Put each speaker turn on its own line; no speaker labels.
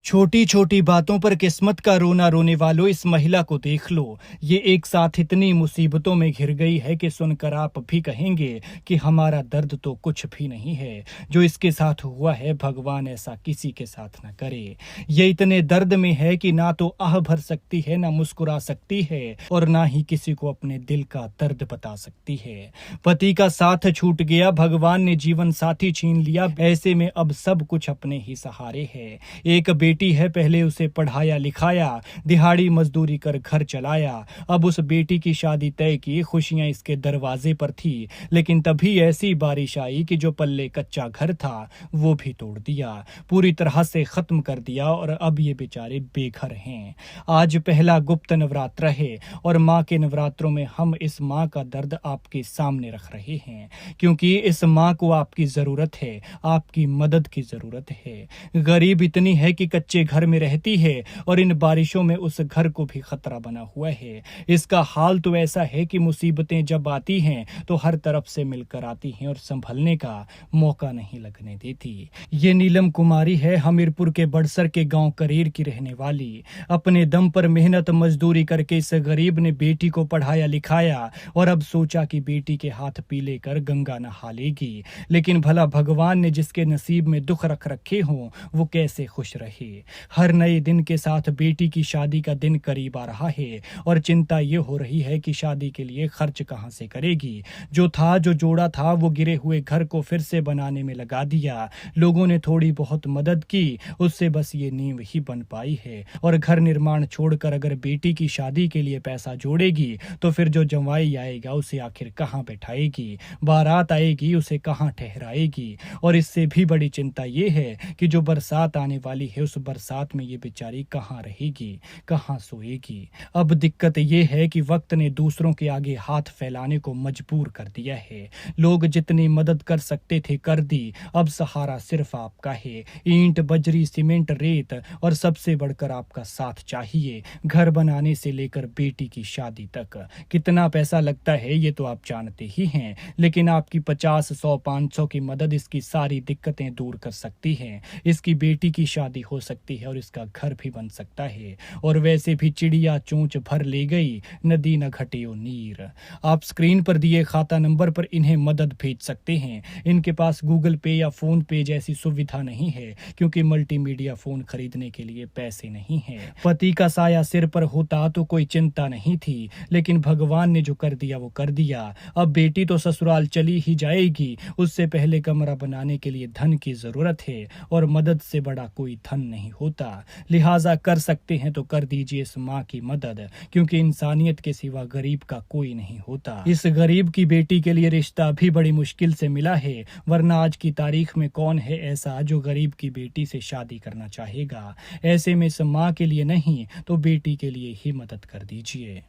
छोटी छोटी बातों पर किस्मत का रोना रोने वालों, इस महिला को देख लो। ये एक साथ इतनी मुसीबतों में घिर गई है कि सुनकर आप भी कहेंगे कि हमारा दर्द तो कुछ भी नहीं है। जो इसके साथ हुआ है, भगवान ऐसा किसी के साथ न करे। ये इतने दर्द में है कि ना तो आह भर सकती है, ना मुस्कुरा सकती है, और ना ही किसी को अपने दिल का दर्द बता सकती है। पति का साथ छूट गया, भगवान ने जीवन साथी छीन लिया। ऐसे में अब सब कुछ अपने ही सहारे है। एक बेटी है, पहले उसे पढ़ाया लिखाया, दिहाड़ी मजदूरी कर घर चलाया। अब उस बेटी की शादी तय की, खुशियां इसके दरवाजे पर थी, लेकिन तभी ऐसी बारिश आई कि जो पल्ले कच्चा घर था वो भी तोड़ दिया, पूरी तरह से खत्म कर दिया। और अब ये बेचारे बेघर हैं। आज पहला गुप्त नवरात्र है और माँ के नवरात्रों में हम इस माँ का दर्द आपके सामने रख रहे हैं, क्योंकि इस माँ को आपकी जरूरत है, आपकी मदद की जरूरत है। गरीब इतनी है कि कच्चे घर में रहती है और इन बारिशों में उस घर को भी खतरा बना हुआ है। इसका हाल तो ऐसा है कि मुसीबतें जब आती हैं तो हर तरफ से मिलकर आती हैं और संभलने का मौका नहीं लगने देती। ये नीलम कुमारी है, हमीरपुर के बड़सर के गांव करीर की रहने वाली। अपने दम पर मेहनत मजदूरी करके इस गरीब ने बेटी को पढ़ाया लिखाया और अब सोचा कि बेटी के हाथ पीले कर गंगा नहा लेगी। लेकिन भला भगवान ने जिसके नसीब में दुख रख रखे हों वो कैसे खुश रहे। हर नए दिन के साथ बेटी की शादी का दिन करीब आ रहा है और चिंता ये हो रही है कि शादी के लिए खर्च कहां से करेगी। जो जोड़ा था वो गिरे हुए घर को फिर से बनाने में लगा दिया। लोगों ने थोड़ी बहुत मदद की, उससे बस ये नींव ही बन पाई है। और घर निर्माण छोड़कर अगर बेटी की शादी के लिए पैसा जोड़ेगी तो फिर जो जंवाई आएगा उसे आखिर कहां बैठाएगी, बारात आएगी उसे कहां ठहराएगी। और इससे भी बड़ी चिंता ये है कि जो बरसात आने वाली है उस बरसात में ये बेचारी कहाँ रहेगी, कहाँ सोएगी। अब दिक्कत ये है कि वक्त ने दूसरों के आगे हाथ फैलाने को मजबूर कर दिया है। लोग जितनी मदद कर सकते थे कर दी, अब सहारा सिर्फ आपका है। ईंट बजरी सीमेंट रेत और सबसे बढ़कर आपका साथ चाहिए। घर बनाने से लेकर बेटी की शादी तक कितना पैसा लगता है ये तो आप जानते ही हैं, लेकिन आपकी 50 100 500 की मदद इसकी सारी दिक्कतें दूर कर सकती है। इसकी बेटी की शादी हो सकती है और इसका घर भी बन सकता है। और वैसे भी चिड़िया चोंच भर ले गई, नदी न घटियो नीर। आप स्क्रीन पर दिए खाता नंबर पर इन्हें मदद भेज सकते हैं। इनके पास गूगल पे या फोन पे जैसी सुविधा नहीं है, क्योंकि मल्टीमीडिया फोन खरीदने के लिए पैसे नहीं है। पति का साया सिर पर होता तो कोई चिंता नहीं थी, लेकिन भगवान ने जो कर दिया वो कर दिया। अब बेटी तो ससुराल चली ही जाएगी, उससे पहले कमरा बनाने के लिए धन की जरूरत है और मदद से बड़ा कोई धन नहीं होता। लिहाजा कर सकते हैं तो कर दीजिए इस माँ की मदद, क्योंकि इंसानियत के सिवा गरीब का कोई नहीं होता। इस गरीब की बेटी के लिए रिश्ता भी बड़ी मुश्किल से मिला है, वरना आज की तारीख में कौन है ऐसा जो गरीब की बेटी से शादी करना चाहेगा। ऐसे में इस माँ के लिए नहीं तो बेटी के लिए ही मदद कर दीजिए।